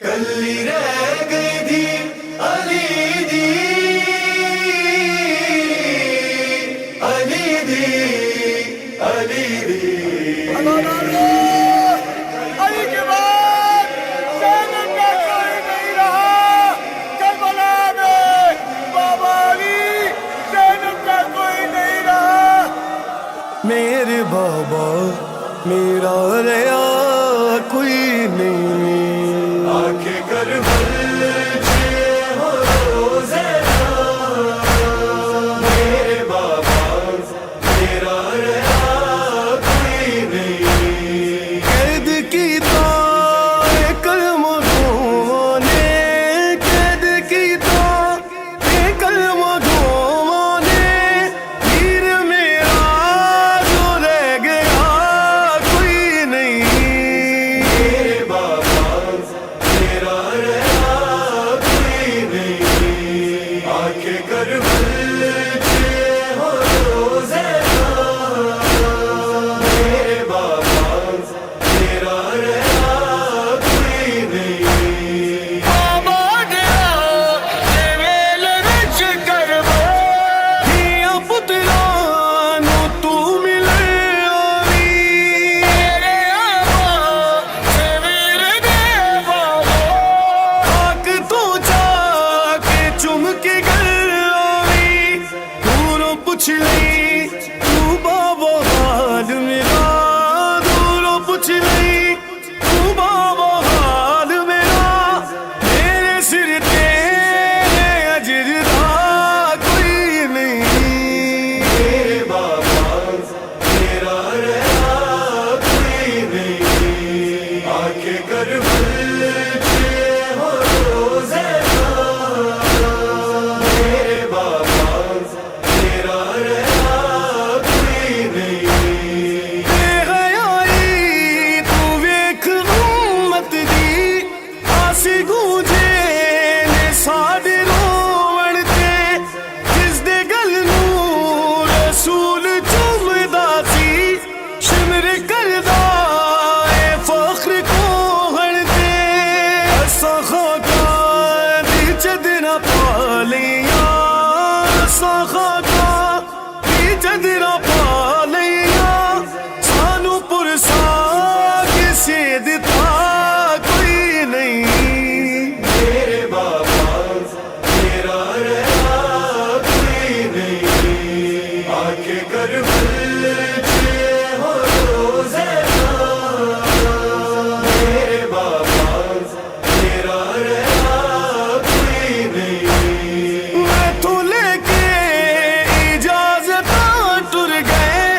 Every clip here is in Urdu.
کلی رہ گئی تھی علی دی علی دی علی دی علی کے بعد زینب کا کوئی نہیں رہا کربلا میں بابا علی زینب کا کوئی نہیں رہا میرے بابا میرا ریا کوئی نہیں آنکھیں کربل ہو روزینا میرے بابا میرا ریا کوئی نہیں قید کیتا کلم دھوموں نے قید کیتا کلم دھوموں نے پیر میرا جو رہ گیا کوئی نہیں میرے بابا میرا ریا کوئی نہیں آنکھیں کربل ہو روزینا میرے بابا میرا ریا کوئی نہیں بابا گیا ویل وچ کربلا دھیاں پتراں نوں تو ملے آوی میرے آبا سویر دے بابا خاک تو جا کے چم کے گل آوی دوروں پوچھ لئی تو بابا حال میرا دوروں پوچھ لئی تو بابا حال میرا میرے سر تے اجر دا کوئی نہیں میرے بابا میرا ریا کوئی نہیں آنکھیں کربل ہو روزینا میرے بابا میرا ریا کوئی نہیں بے حیائی تو ویکھ امت دی آسی گونجے نے ساڈے روون تے جس دے گل نوں رسول چومدا سی شمر کردا اے فخر کوہن تے اساں خاکاں دی چدراں پا لیاں اساں خاکاں دی چدراں پا لیاں سانو پرسا کسے دتا کوئی نہیں میرے بابا میرا ریا کوئی نہیں آنکھیں کربل ہو روزینا میرے بابا میرا ریا کوئی نہیں میں تو لے کے اجازت ٹر گئے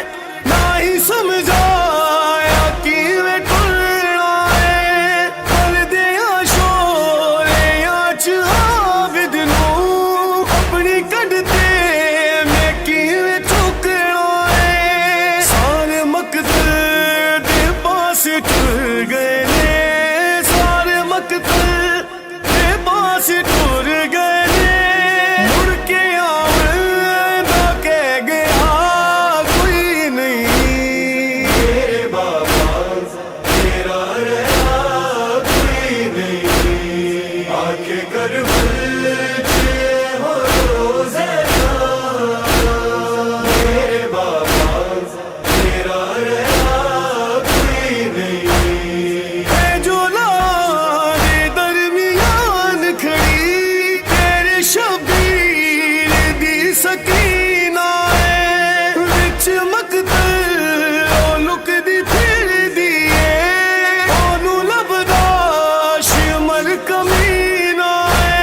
نہ ہی سمجھایا کیویں ٹرنا ہے پردیاں شوریاں چ عابد نوں اپنی کڈتے میں کیویں ٹھکنا ہے سارے مقتل دے پاس ٹر گئے نے سارے مقتل دے پاس ٹر گئے نے مڑ کے آوندا کہہ گیا کوئی نہیں میرے بابا میرا ریا کوئی نہیں آنکھیں کربل ہو روزینا میرے بابا میرا ریا کوئی نہیں اے جو لارے درمیان کھڑی تیرے شبیر دی سکینہ ہے وچ مقتل او لکدی پھردی ہے اونوں لبدا شمر کمینہ ہے